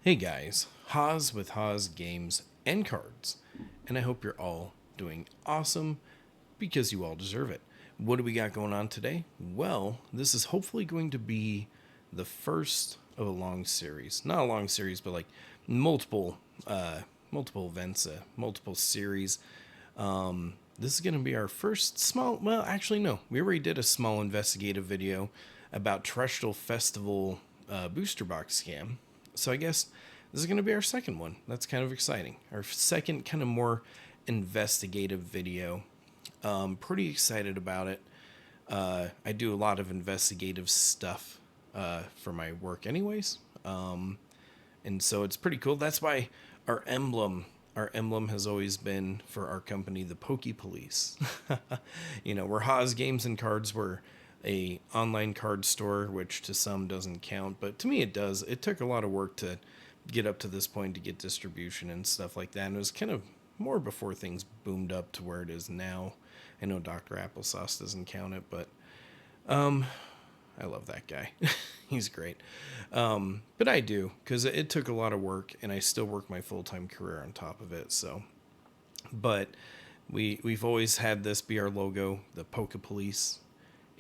Hey guys, Haas with Haas Games and Cards, and I hope you're all doing awesome because you all deserve it. What do we got going on today? Well, this is hopefully going to be the first of a long series. Not a long series, but like multiple multiple events, multiple series. This is going to be our first small, well, actually no, we already did a small investigative video about Terastal Festival booster box scam. So I guess this is going to be our second one. That's kind of exciting. Our second kind of more investigative video. Pretty excited about it. I do a lot of investigative stuff for my work anyways. And so it's pretty cool. That's why our emblem has always been for our company the PokePolice. We're Haas Games and Cards. We're a online card store, which to some doesn't count, but to me it does. It took a lot of work to get up to this point to get distribution and stuff like that, and it was kind of more before things boomed up to where it is now. I know Dr. Applesauce doesn't count it, but I love that guy. He's great. But I do, because it took a lot of work, and I still work my full-time career on top of it. So, but we've always had this be our logo, the PokePolice,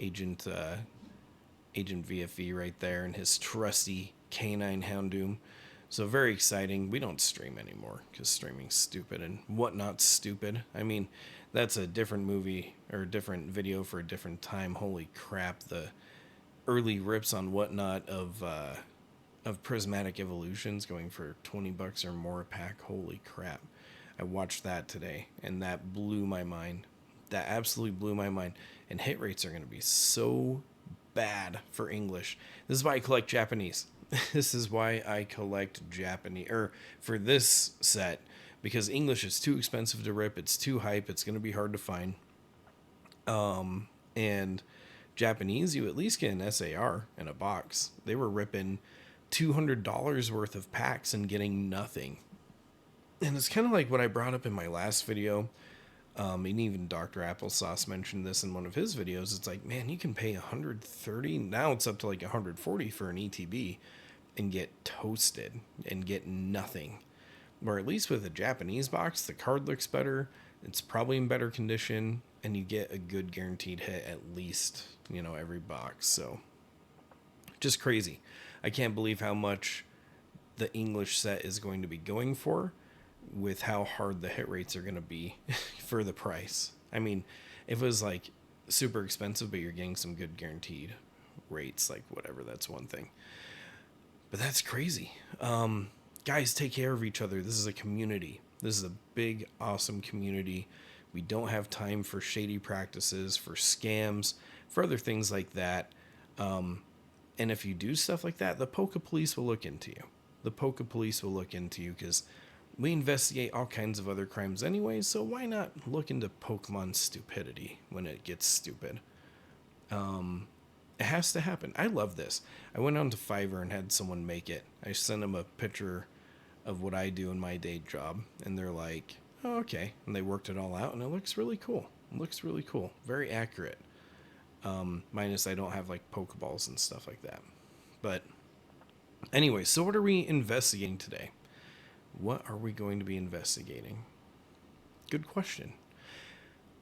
Agent VFE right there, and his trusty canine Houndoom. So very exciting. We don't stream anymore because streaming's stupid and whatnot's stupid. I mean, that's a different movie or a different video for a different time. Holy crap, the early rips on whatnot of Prismatic Evolutions going for $20 or more a pack. Holy crap. I watched that today and that blew my mind. That absolutely blew my mind. And hit rates are going to be so bad for English. This is why I collect Japanese. This is why I collect Japanese, or for this set, because English is too expensive to rip. It's too hype. It's going to be hard to find. And Japanese, you at least get an SAR in a box. They were ripping $200 worth of packs and getting nothing. And it's kind of like what I brought up in my last video. And even Dr. Applesauce mentioned this in one of his videos. It's like, man, you can pay $130. Now it's up to like $140 for an ETB and get toasted and get nothing. Or at least with a Japanese box, the card looks better. It's probably in better condition, and you get a good guaranteed hit at least, every box. So just crazy. I can't believe how much the English set is going to be going for, with how hard the hit rates are going to be for the price. I mean, if it was like super expensive, but you're getting some good guaranteed rates, like whatever, that's one thing. But that's crazy. Guys, take care of each other. This is a community. This is a big, awesome community. We don't have time for shady practices, for scams, for other things like that. And if you do stuff like that, the PokePolice will look into you. The PokePolice will look into you because we investigate all kinds of other crimes anyway, so why not look into Pokemon stupidity when it gets stupid? It has to happen. I love this. I went on to Fiverr and had someone make it. I sent them a picture of what I do in my day job, and they're like, oh, okay. And they worked it all out, and it looks really cool. It looks really cool. Very accurate. Minus I don't have like Pokeballs and stuff like that. But anyway, so what are we investigating today? What are we going to be investigating? Good question.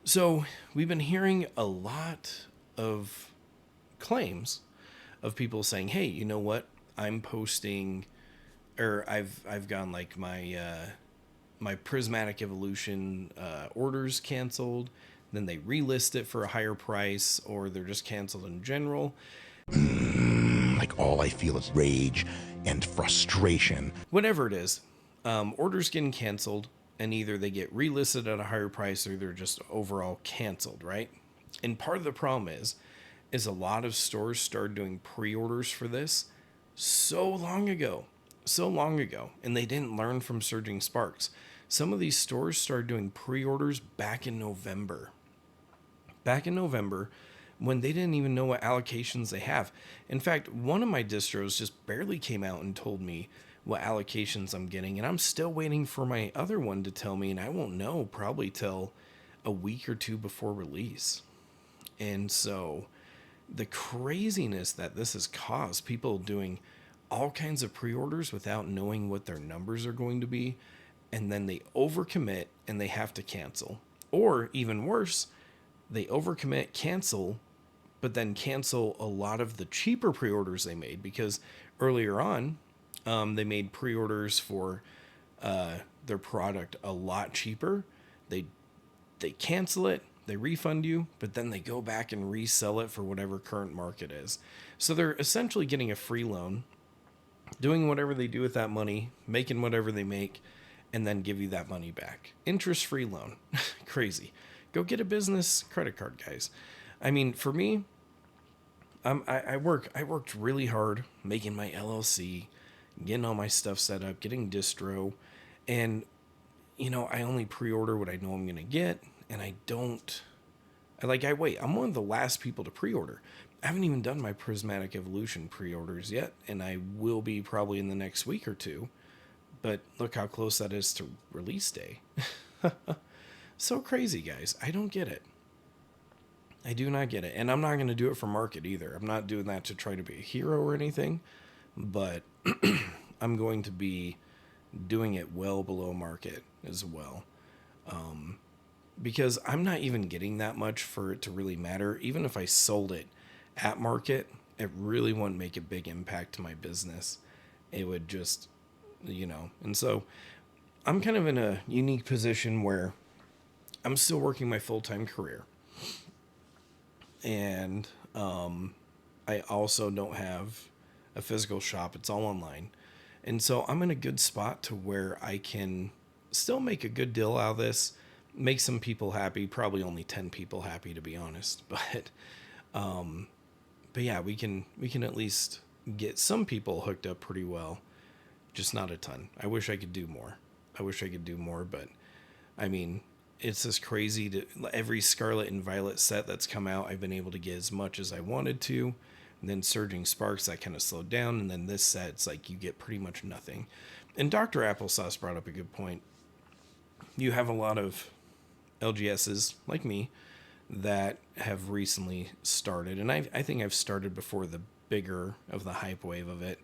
So we've been hearing a lot of claims of people saying, hey, you know what? I'm posting, or I've gotten like my Prismatic Evolution orders canceled. Then they relist it for a higher price, or they're just canceled in general. Like all I feel is rage and frustration. Whatever it is, orders getting canceled, and either they get relisted at a higher price or they're just overall canceled, right? And part of the problem is a lot of stores started doing pre-orders for this so long ago, and they didn't learn from Surging Sparks. Some of these stores started doing pre-orders back in November, when they didn't even know what allocations they have. In fact, one of my distros just barely came out and told me what allocations I'm getting, and I'm still waiting for my other one to tell me, and I won't know probably till a week or two before release. And so the craziness that this has caused, people doing all kinds of pre-orders without knowing what their numbers are going to be, and then they overcommit and they have to cancel. Or even worse, they overcommit, cancel, but then cancel a lot of the cheaper pre-orders they made, because earlier on, they made pre-orders for their product a lot cheaper. They they cancel it, they refund you, but then they go back and resell it for whatever current market is. So they're essentially getting a free loan, doing whatever they do with that money, making whatever they make, and then give you that money back. Interest-free loan. Crazy. Go get a business credit card, guys. I mean, for me, I worked really hard making my LLC, getting all my stuff set up, getting distro, and I only pre-order what I know I'm gonna get, and I don't. I wait. I'm one of the last people to pre-order. I haven't even done my Prismatic Evolution pre-orders yet, and I will be probably in the next week or two. But look how close that is to release day. So crazy, guys. I don't get it. I do not get it. And I'm not going to do it for market either. I'm not doing that to try to be a hero or anything. But I'm going to be doing it well below market as well. Because I'm not even getting that much for it to really matter. Even if I sold it at market, it really wouldn't make a big impact to my business. It would just, And so I'm kind of in a unique position where I'm still working my full-time career. And I also don't have a physical shop. It's all online. And so I'm in a good spot to where I can still make a good deal out of this, make some people happy, probably only 10 people happy, to be honest. But yeah, we can at least get some people hooked up pretty well, just not a ton. I wish I could do more. But I mean, it's just crazy to every Scarlet and Violet set that's come out, I've been able to get as much as I wanted to. And then Surging Sparks, that kind of slowed down. And then this set, it's like you get pretty much nothing. And Dr. Applesauce brought up a good point. You have a lot of LGSs like me that have recently started. And I think I've started before the bigger of the hype wave of it.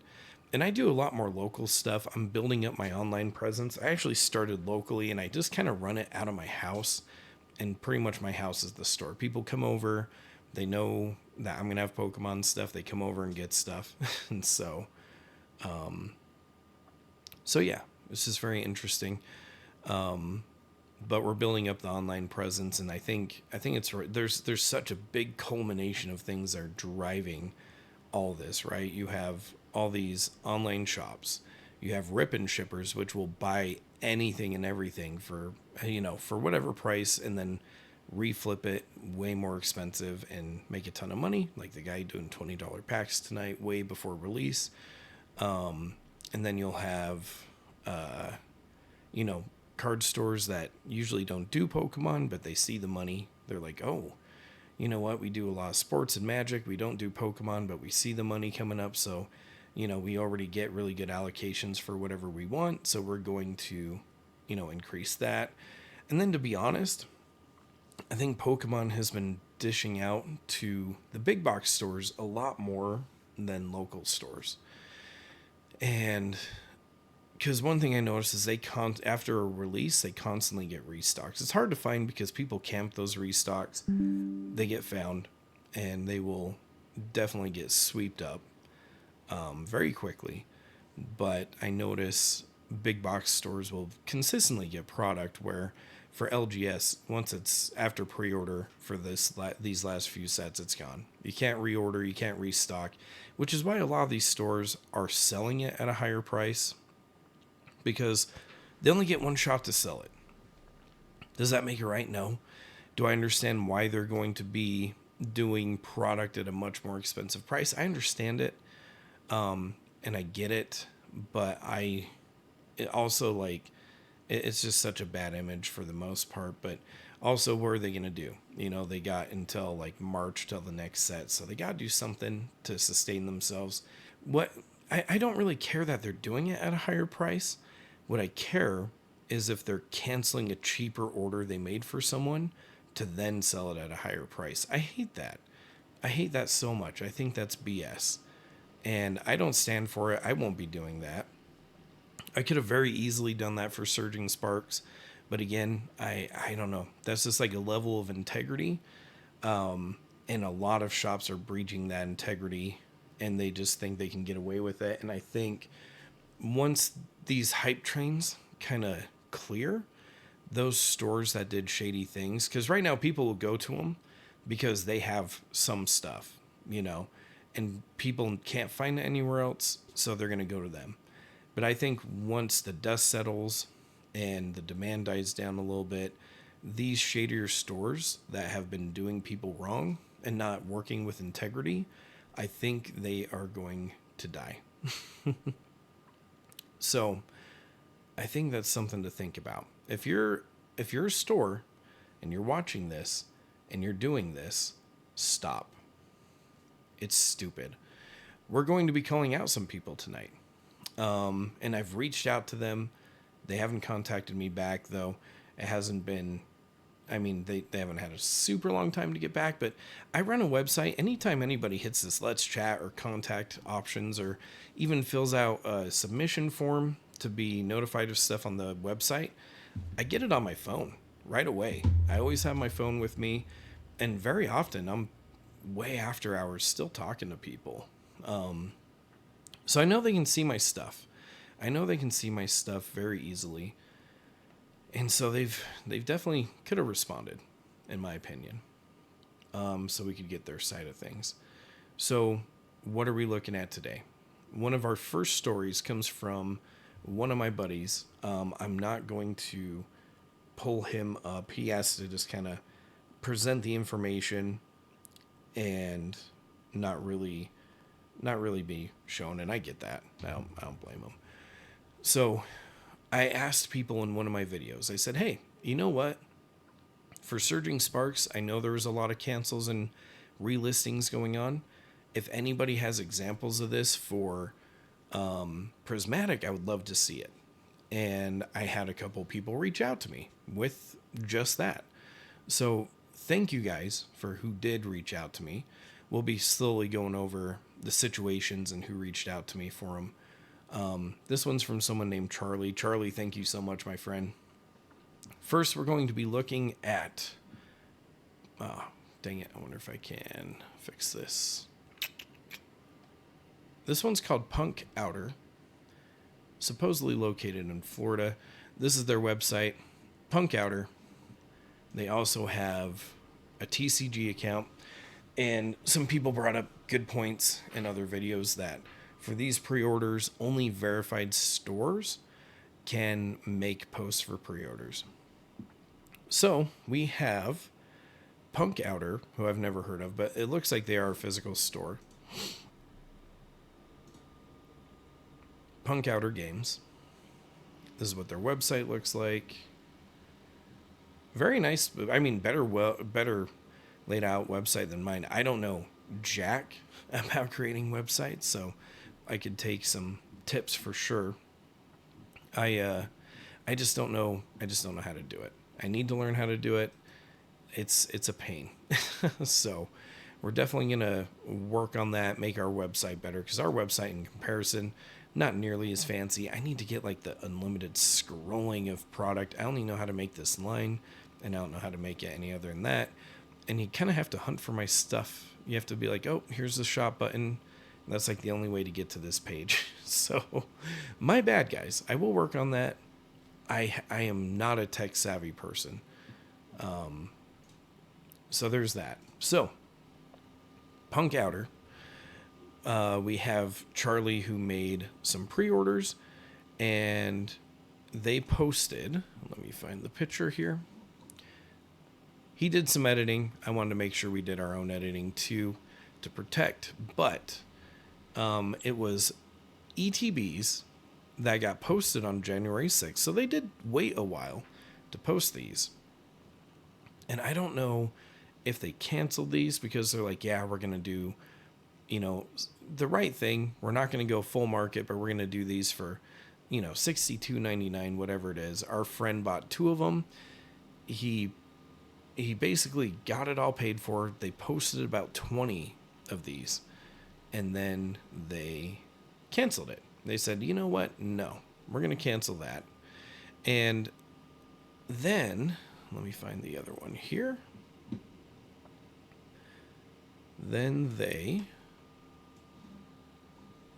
And I do a lot more local stuff. I'm building up my online presence. I actually started locally, and I just kind of run it out of my house. And pretty much my house is the store. People come over. They know that I'm going to have Pokemon stuff. They come over and get stuff. And so yeah, this is very interesting. But we're building up the online presence, and I think it's there's such a big culmination of things that are driving all this, right? You have all these online shops. You have rip-and shippers, which will buy anything and everything for whatever price, and then reflip it way more expensive and make a ton of money, like the guy doing $20 packs tonight way before release. And then you'll have card stores that usually don't do Pokemon, but they see the money. They're like, oh, you know what, we do a lot of sports and Magic, we don't do Pokemon, but we see the money coming up, so we already get really good allocations for whatever we want, so we're going to increase that. And then, to be honest, I think Pokemon has been dishing out to the big box stores a lot more than local stores. And because one thing I noticed is after a release, they constantly get restocks. It's hard to find because people camp those restocks. They get found, and they will definitely get swept up very quickly. But I notice big box stores will consistently get product where for LGS, once it's after pre-order for these last few sets, it's gone. You can't reorder, you can't restock, which is why a lot of these stores are selling it at a higher price, because they only get one shot to sell it. Does that make it right? No. Do I understand why they're going to be doing product at a much more expensive price? I understand it, and I get it, but it also, it's just such a bad image for the most part. But also, what are they going to do? They got until March till the next set, so they got to do something to sustain themselves. I don't really care that they're doing it at a higher price. What I care is if they're canceling a cheaper order they made for someone to then sell it at a higher price. I hate that. I hate that so much. I think that's BS. And I don't stand for it. I won't be doing that. I could have very easily done that for Surging Sparks. But again, I don't know. That's just like a level of integrity. And a lot of shops are breaching that integrity and they just think they can get away with it. And I think once these hype trains kind of clear, those stores that did shady things, because right now people will go to them because they have some stuff, you know, and people can't find it anywhere else, so they're going to go to them. But I think once the dust settles and the demand dies down a little bit, these shadier stores that have been doing people wrong and not working with integrity, I think they are going to die. So I think that's something to think about. If you're a store and you're watching this and you're doing this, stop. It's stupid. We're going to be calling out some people tonight. And I've reached out to them. They haven't contacted me back, though. It hasn't been, I mean, they haven't had a super long time to get back, but I run a website. Anytime anybody hits this let's chat or contact options or even fills out a submission form to be notified of stuff on the website, I get it on my phone right away. I always have my phone with me, and very often I'm way after hours still talking to people. So I know they can see my stuff. I know they can see my stuff very easily. And so they've definitely could have responded, in my opinion. So we could get their side of things. So what are we looking at today? One of our first stories comes from one of my buddies. I'm not going to pull him up. He has to just kind of present the information and not really be shown, and I get that. I don't blame him. So I asked people in one of my videos, I said, hey, you know what? For Surging Sparks, I know there was a lot of cancels and relistings going on. If anybody has examples of this for Prismatic, I would love to see it. And I had a couple people reach out to me with just that. So thank you guys for who did reach out to me. We'll be slowly going over the situations and who reached out to me for them. This one's from someone named Charlie. Charlie, thank you so much, my friend. First, we're going to be looking at... Oh, dang it. I wonder if I can fix this. This one's called PunkOuter. Supposedly located in Florida. This is their website, PunkOuter. They also have a TCG account. And some people brought up good points in other videos that for these pre-orders, only verified stores can make posts for pre-orders. So we have PunkOuter, who I've never heard of, but it looks like they are a physical store. PunkOuter Games. This is what their website looks like. Very nice. I mean, better laid out website than mine. I don't know jack about creating websites, so I could take some tips for sure. I just don't know. I just don't know how to do it. I need to learn how to do it. It's a pain. So we're definitely gonna work on that, make our website better, because our website in comparison, not nearly as fancy. I need to get like the unlimited scrolling of product. I only know how to make this line, and I don't know how to make it any other than that. And you kind of have to hunt for my stuff. You have to be like, oh, here's the shop button. That's like the only way to get to this page. So my bad, guys. I will work on that. I am not a tech savvy person. So there's that. So PunkOuter. We have Charlie, who made some pre-orders, and they posted, let me find the picture here. He did some editing. I wanted to make sure we did our own editing too, to protect, but it was ETBs that got posted on January 6th. So they did wait a while to post these. And I don't know if they canceled these because they're like, yeah, we're going to do, the right thing. We're not going to go full market, but we're going to do these for, $62.99, whatever it is. Our friend bought 2 of them. He basically got it all paid for. They posted about 20 of these. and then they canceled it. They said, you know what? No, we're going to cancel that. And then, let me find the other one here. Then they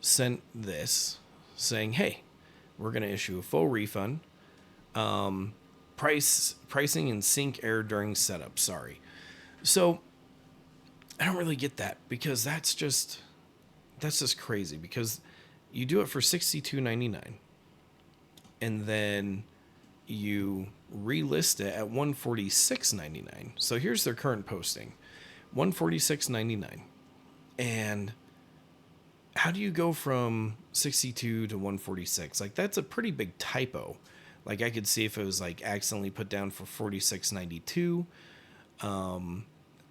sent this saying, hey, we're going to issue a full refund. Pricing and sync error during setup. Sorry. So I don't really get that, because that's just crazy, because you do it for $62.99 and then you relist it at $146.99. So here's their current posting. $146.99. And how do you go from 62 to 146? Like, that's a pretty big typo. Like, I could see if it was like accidentally put down for 46.92,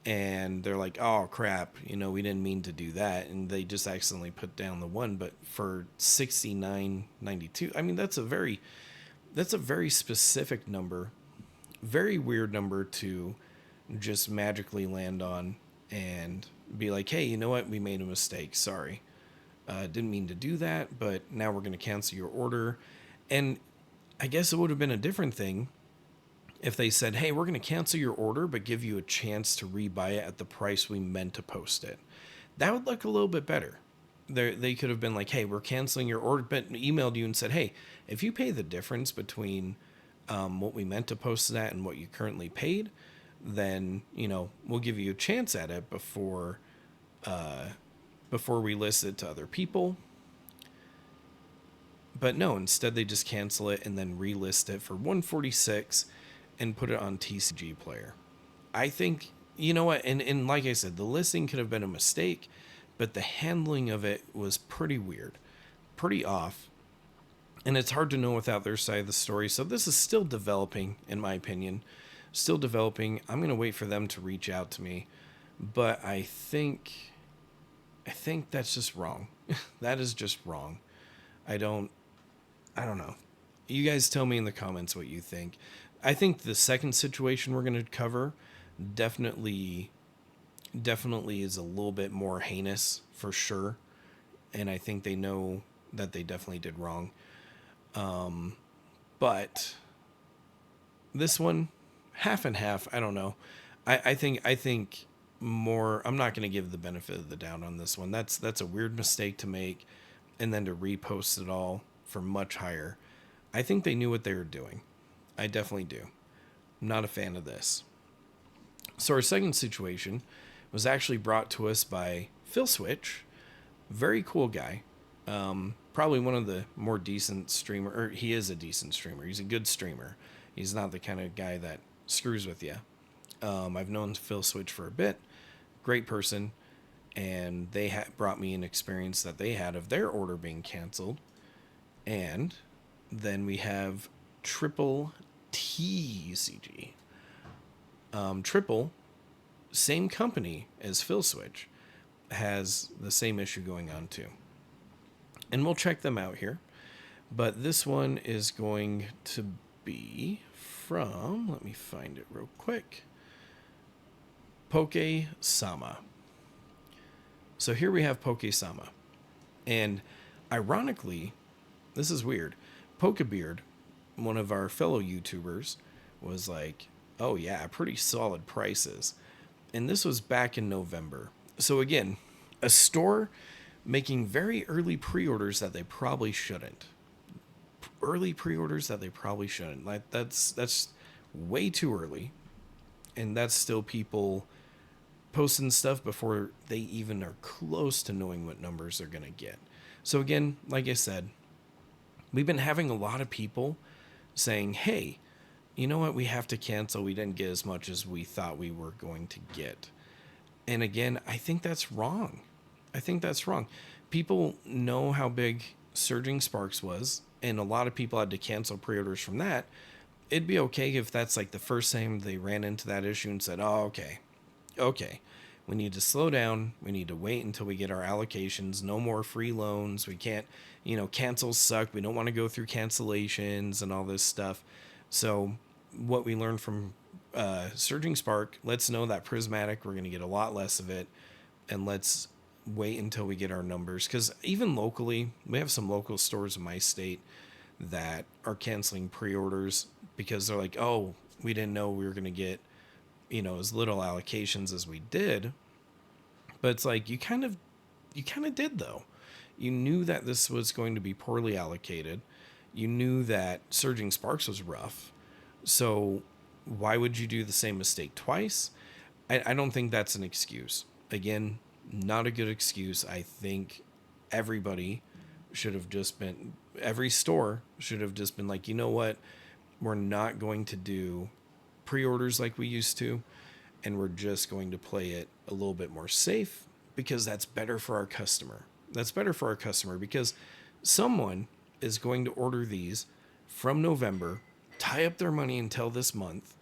and they're like, oh crap, you know, we didn't mean to do that, and they just accidentally put down the one. But for 69.92, I mean, that's a very specific number, very weird number to just magically land on and be like, hey, you know what, we made a mistake, sorry, didn't mean to do that, but now we're going to cancel your order. And I guess it would have been a different thing if they said, hey, we're going to cancel your order, but give you a chance to rebuy it at the price we meant to post it. That would look a little bit better. They could have been like, hey, we're canceling your order, but emailed you and said, hey, if you pay the difference between what we meant to post it at and what you currently paid, then, you know, we'll give you a chance at it before we list it to other people. But no, instead they just cancel it and then relist it for $146 and put it on TCG Player. I think, you know what, and like I said, the listing could have been a mistake, but the handling of it was pretty weird, pretty off. And it's hard to know without their side of the story. So this is still developing, in my opinion. Still developing. I'm going to wait for them to reach out to me. But I think that's just wrong. That is just wrong. I don't know. You guys tell me in the comments what you think. I think the second situation we're going to cover definitely is a little bit more heinous, for sure. And I think they know that they definitely did wrong. But this one, half and half, I don't know. I think more, I'm not going to give the benefit of the doubt on this one. That's a weird mistake to make, and then to repost it all for much higher. I think they knew what they were doing. I definitely do. I'm not a fan of this. So our second situation was actually brought to us by Phil Switch. Very cool guy. Probably one of the more decent streamer, or he is a decent streamer. He's a good streamer. He's not the kind of guy that screws with you. I've known Phil Switch for a bit. Great person. And they brought me an experience that they had of their order being canceled. And then we have Triple TCG. Triple, same company as Phil Switch, has the same issue going on too. And we'll check them out here. But this one is going to be from, let me find it real quick, Pokesama. So here we have Pokesama. And ironically, this is weird, Pokebeard, one of our fellow YouTubers, was like, oh yeah, pretty solid prices. And this was back in November. So again, a store making very early pre-orders that they probably shouldn't. Early pre-orders that they probably shouldn't. Like, that's way too early. And that's still people posting stuff before they even are close to knowing what numbers they're going to get. So again, like I said, we've been having a lot of people saying, hey, you know what, we have to cancel. We didn't get as much as we thought we were going to get. And again, I think that's wrong. People know how big Surging Sparks was, and a lot of people had to cancel pre-orders from that. It'd be okay if that's like the first time they ran into that issue and said, oh, okay, we need to slow down. We need to wait until we get our allocations. No more free loans. We can't, cancels suck. We don't want to go through cancellations and all this stuff. So what we learned from Surging Spark, let's know that Prismatic, we're going to get a lot less of it, and let's wait until we get our numbers, because even locally, we have some local stores in my state that are canceling pre-orders because they're like, oh, we didn't know we were going to get, as little allocations as we did. But it's like, you kind of did, though. You knew that this was going to be poorly allocated. You knew that Surging Sparks was rough. So why would you do the same mistake twice? I don't think that's an excuse. Again, not a good excuse. I think everybody should have just been, every store should have just been like, you know what? We're not going to do pre-orders like we used to, and we're just going to play it a little bit more safe, because that's better for our customer. That's better for our customer, because someone is going to order these from November, tie up their money until this month,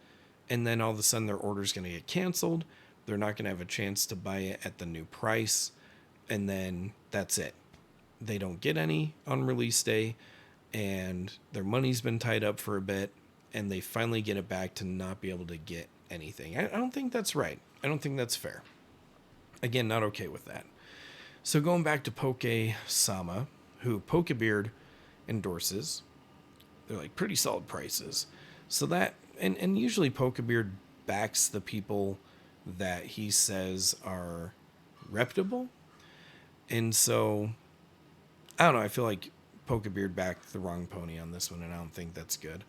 and then all of a sudden their order's going to get canceled. They're not going to have a chance to buy it at the new price, and then that's it. They don't get any on release day, and their money's been tied up for a bit, and they finally get it back to not be able to get anything. I don't think that's right. I don't think that's fair. Again, not okay with that. So going back to Pokesama, who Pokebeard endorses, they're like pretty solid prices. So that, and usually Pokebeard backs the people that he says are reputable. And so, I don't know, I feel like Pokebeard backed the wrong pony on this one, and I don't think that's good.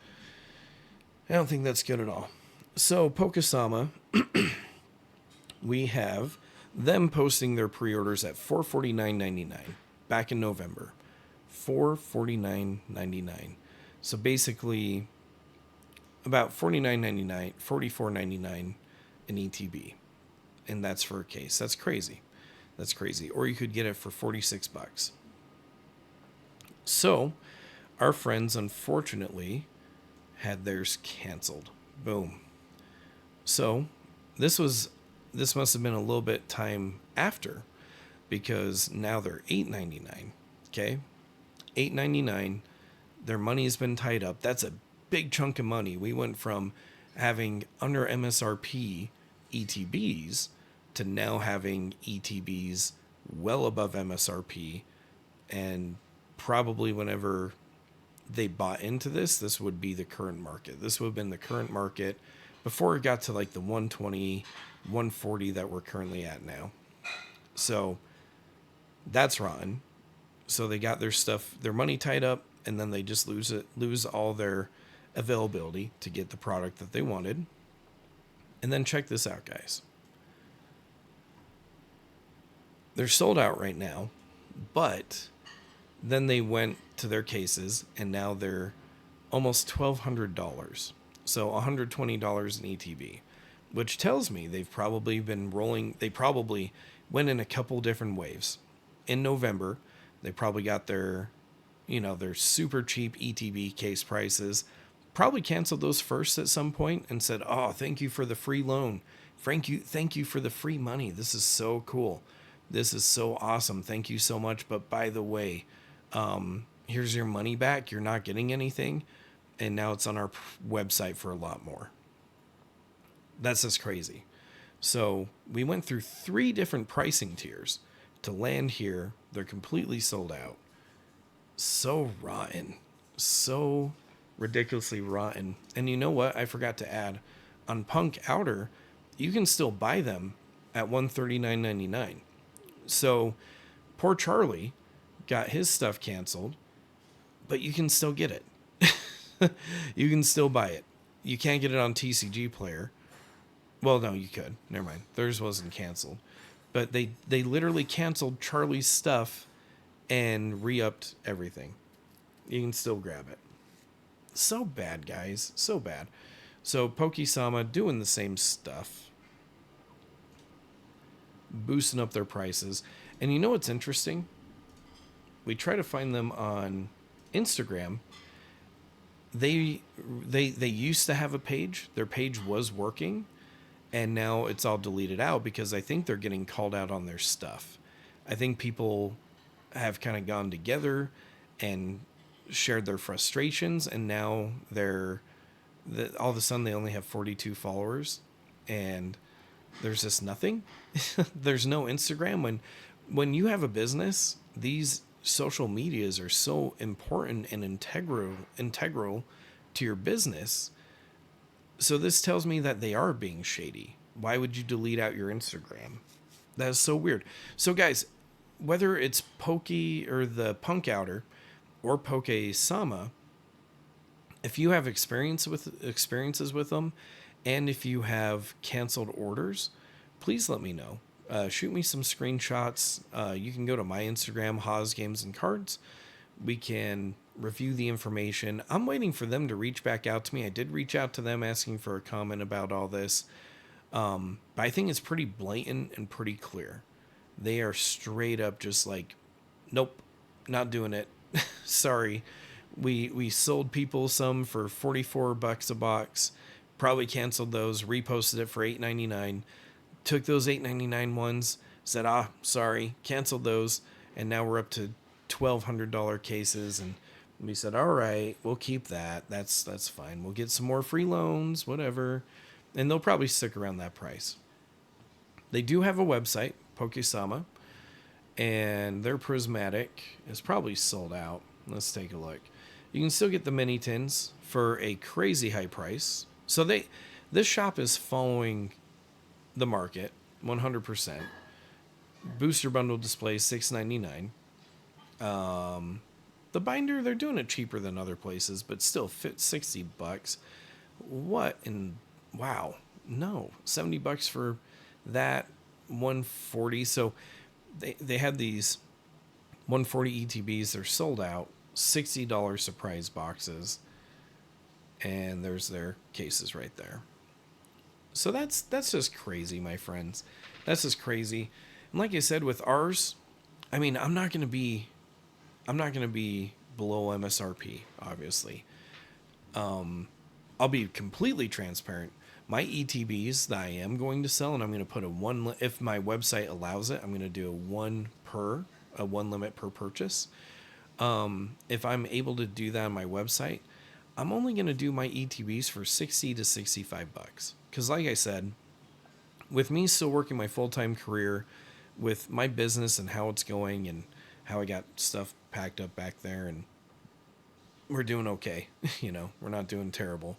I don't think that's good at all. So, Pokesama, we have them posting their pre-orders at $449.99 back in November. $449.99. So basically, about $49.99, $44.99 in ETB, and that's for a case. That's crazy. That's crazy. Or you could get it for $46. So, our friends unfortunately had theirs canceled. Boom. So, this must have been a little bit time after, because now they're $8.99. Okay? $8.99. Their money has been tied up. That's a big chunk of money. We went from having under MSRP ETBs to now having ETBs well above MSRP, and probably whenever they bought into this would be the current market. This would have been the current market before it got to like the 120, 140 that we're currently at now. So that's rotten. So they got their stuff, their money tied up, and then they just lose all their availability to get the product that they wanted. And then check this out, guys. They're sold out right now, but then they went to their cases, and now they're almost $1,200. So $120 in ETB, which tells me they've probably been rolling. They probably went in a couple different waves. In November, they probably got their super cheap ETB case prices, probably canceled those first at some point and said, oh, thank you for the free loan. Thank you for the free money. This is so cool. This is so awesome. Thank you so much. But by the way, here's your money back. You're not getting anything. And now it's on our website for a lot more. That's just crazy. So we went through 3 different pricing tiers to land here. They're completely sold out. So rotten. So ridiculously rotten. And you know what? I forgot to add. On PunkOuter, you can still buy them at $139.99. So poor Charlie got his stuff canceled, but you can still get it. You can still buy it. You can't get it on TCG Player. Well, no, you could. Never mind. Theirs wasn't canceled. But they literally canceled Charlie's stuff and re-upped everything. You can still grab it. So bad, guys. So bad. So Pokesama doing the same stuff. Boosting up their prices. And you know what's interesting? We try to find them on Instagram. They used to have a page. Their page was working, and now it's all deleted out because I think they're getting called out on their stuff. I think people have kind of gone together and shared their frustrations, and now all of a sudden they only have 42 followers, and there's just nothing. There's no Instagram when you have a business, these social medias are so important and integral to your business. So this tells me that they are being shady. Why would you delete out your Instagram? That is so weird. So guys, whether it's Pokey or the PunkOuter or Pokesama, if you have experiences with them, and if you have canceled orders, please let me know. Shoot me some screenshots. You can go to my Instagram, Haas Games and Cards. We can review the information. I'm waiting for them to reach back out to me. I did reach out to them asking for a comment about all this. But I think it's pretty blatant and pretty clear. They are straight up just like, nope, not doing it. Sorry. We sold people some for $44 a box, probably canceled those, reposted it for $8.99, took those $8.99 ones, said, sorry, canceled those, and now we're up to $1,200 cases, and we said, all right, we'll keep that. That's fine. We'll get some more free loans, whatever, and they'll probably stick around that price. They do have a website, Pokesama, and their Prismatic is probably sold out. Let's take a look. You can still get the mini tins for a crazy high price. So this shop is following the market 100%. Booster bundle display $6.99. The binder, they're doing it cheaper than other places, but still fit $60. What in wow. No, $70 for that 140. So they had these 140 ETBs, they're sold out. $60 surprise boxes, and there's their cases right there. So that's just crazy, my friends. That's just crazy. And like I said, with ours, I mean, I'm not gonna be below MSRP, obviously. I'll be completely transparent. My ETBs that I am going to sell, and I'm going to put if my website allows it, I'm going to do a one limit per purchase. If I'm able to do that on my website, I'm only going to do my ETBs for $60 to $65. Because like I said, with me still working my full-time career, with my business and how it's going and how I got stuff packed up back there, and we're doing okay. We're not doing terrible.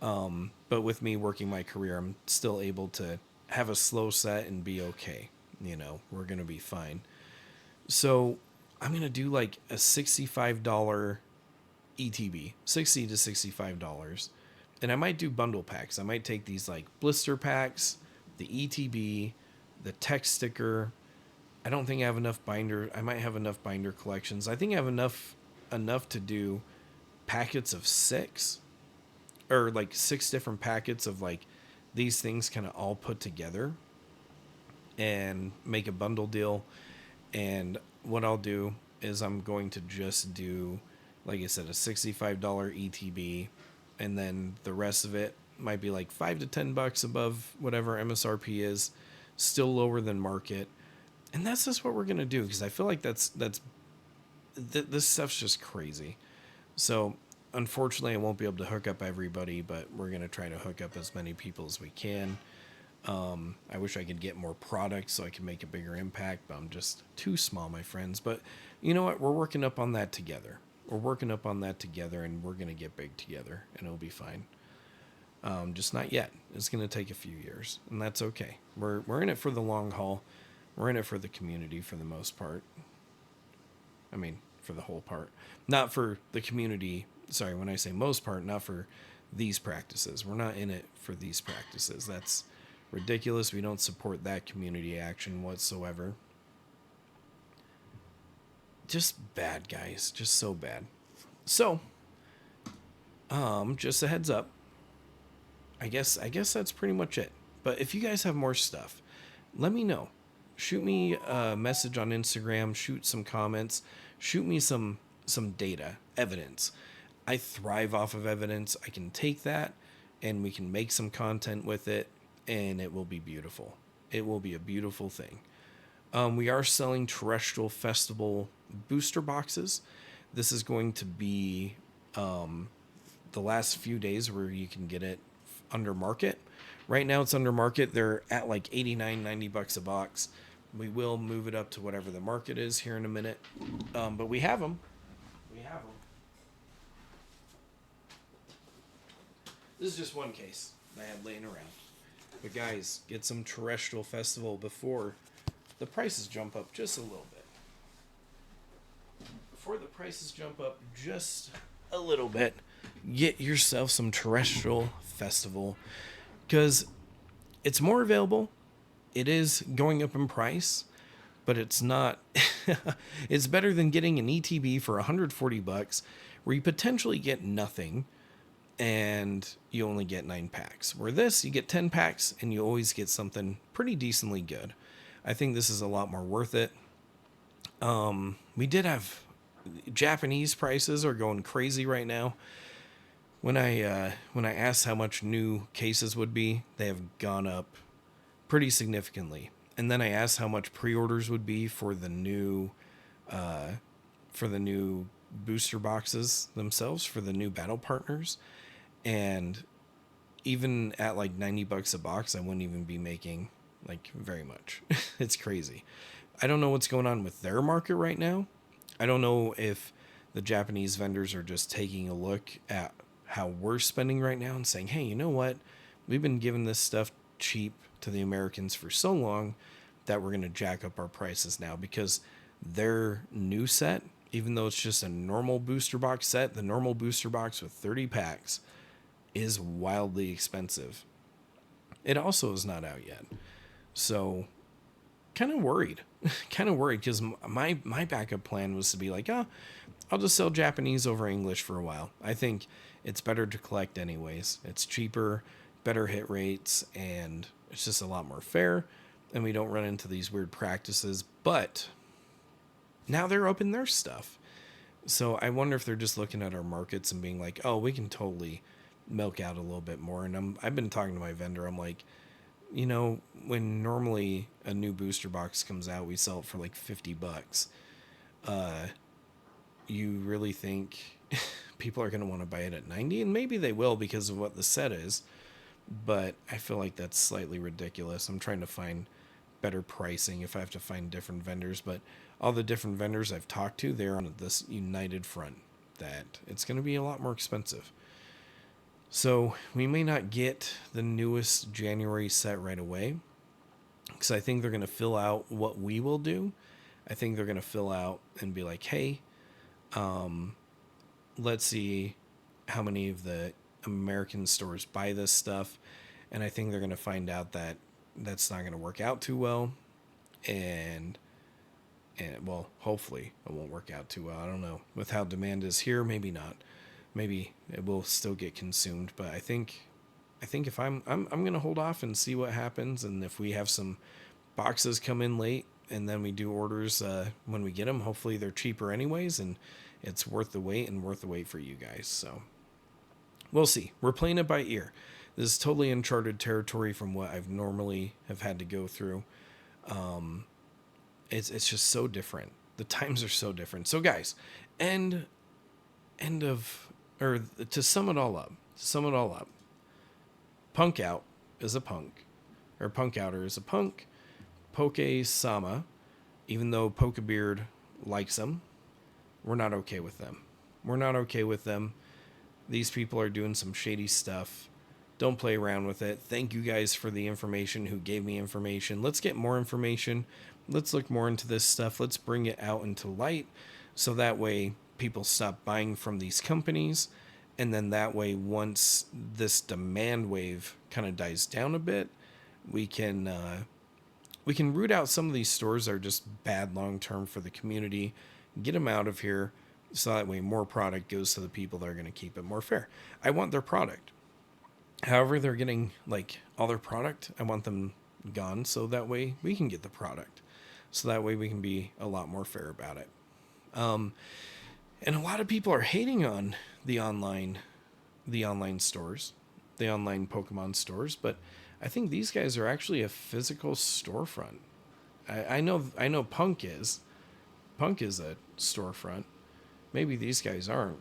But with me working my career, I'm still able to have a slow set and be okay. We're going to be fine. So I'm going to do like a $65 ETB, $60 to $65. And I might do bundle packs. I might take these like blister packs, the ETB, the text sticker. I don't think I have enough binder. I might have enough binder collections. I think I have enough to do packets of 6, or like 6 different packets of like these things kind of all put together and make a bundle deal. And what I'll do is I'm going to just do, like I said, a $65 ETB, and then the rest of it might be like $5 to $10 above whatever MSRP is, still lower than market. And that's just what we're gonna do, because I feel like this stuff's just crazy. So unfortunately, I won't be able to hook up everybody, but we're gonna try to hook up as many people as we can. I wish I could get more products so I can make a bigger impact, but I'm just too small, my friends. But you know what? We're working up on that together. And we're going to get big together, and it'll be fine. Just not yet. It's going to take a few years, and that's okay. We're in it for the long haul. We're in it for the community for the most part. I mean, for the whole part. Not for the community. Sorry, when I say most part, not for these practices. We're not in it for these practices. That's ridiculous. We don't support that community action whatsoever. Just bad, guys. Just so bad. So, just a heads up. I guess that's pretty much it. But if you guys have more stuff, let me know. Shoot me a message on Instagram. Shoot some comments. Shoot me some data, evidence. I thrive off of evidence. I can take that, and we can make some content with it, and it will be beautiful. It will be a beautiful thing. We are selling Terastal Festival booster boxes. This is going to be the last few days where you can get it under market. Right now it's under market. They're at like $89, $90 a box. We will move it up to whatever the market is here in a minute. But we have them. We have them. This is just one case I had laying around. But guys, get some Terastal Festival before the prices jump up just a little bit. Before the prices jump up just a little bit, get yourself some Terastal Festival, because it's more available. It is going up in price, but it's not. It's better than getting an ETB for $140, where you potentially get nothing and you only get 9 packs. Where this, you get 10 packs and you always get something pretty decently good. I think this is a lot more worth it. We did have Japanese prices are going crazy right now. When I asked how much new cases would be, they have gone up pretty significantly. And then I asked how much pre-orders would be for the new booster boxes themselves, for the new battle partners. And even at like $90 a box, I wouldn't even be making like very much. It's crazy. I don't know what's going on with their market right now. I don't know if the Japanese vendors are just taking a look at how we're spending right now and saying, hey, you know what? We've been giving this stuff cheap to the Americans for so long that we're going to jack up our prices now, because their new set, even though it's just a normal booster box set, the normal booster box with 30 packs is wildly expensive. It also is not out yet. So kind of worried because my backup plan was to be like, I'll just sell Japanese over English for a while. I think it's better to collect anyways. It's cheaper, better hit rates, and it's just a lot more fair, and we don't run into these weird practices. But now they're open their stuff. So I wonder if they're just looking at our markets and being like, oh, we can totally milk out a little bit more. And I've been talking to my vendor. I'm like, you know, when normally a new booster box comes out, we sell it for like $50. You really think people are going to want to buy it at 90? And maybe they will because of what the set is. But I feel like that's slightly ridiculous. I'm trying to find better pricing if I have to find different vendors. But all the different vendors I've talked to, they're on this united front that it's going to be a lot more expensive. So we may not get the newest January set right away, because I think they're going to fill out what we will do. I think they're going to fill out and be like, hey, let's see how many of the American stores buy this stuff. And I think they're going to find out that that's not going to work out too well. And well, hopefully it won't work out too well. I don't know. With how demand is here, maybe not. Maybe it will still get consumed, but I think if I'm going to hold off and see what happens. And if we have some boxes come in late and then we do orders when we get them, hopefully they're cheaper anyways, and it's worth the wait and worth the wait for you guys. So we'll see. We're playing it by ear. This is totally uncharted territory from what I've normally have had to go through. It's just so different. The times are so different. So guys, to sum it all up, Punk Out is a punk, or PunkOuter is a punk. Pokesama, even though Pokebeard likes them, we're not okay with them. We're not okay with them. These people are doing some shady stuff. Don't play around with it. Thank you guys for the information who gave me information. Let's get more information. Let's look more into this stuff. Let's bring it out into light, so that way people stop buying from these companies. And then that way, once this demand wave kind of dies down a bit, we can root out some of these stores that are just bad long-term for the community, get them out of here, so that way more product goes to the people that are going to keep it more fair. I want their product. However they're getting like all their product, I want them gone, so that way we can get the product. So that way we can be a lot more fair about it. And a lot of people are hating on the online stores, the online Pokemon stores, but I think these guys are actually a physical storefront. I know Punk is a storefront. Maybe these guys aren't,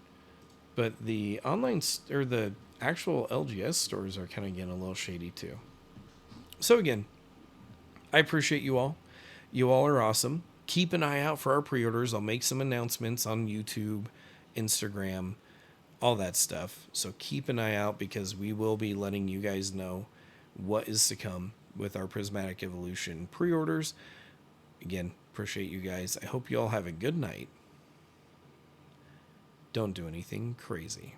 but the online or the actual LGS stores are kind of getting a little shady too. So again, I appreciate you all. You all are awesome. Keep an eye out for our pre-orders. I'll make some announcements on YouTube, Instagram, all that stuff. So keep an eye out because we will be letting you guys know what is to come with our Prismatic Evolution pre-orders. Again, appreciate you guys. I hope you all have a good night. Don't do anything crazy.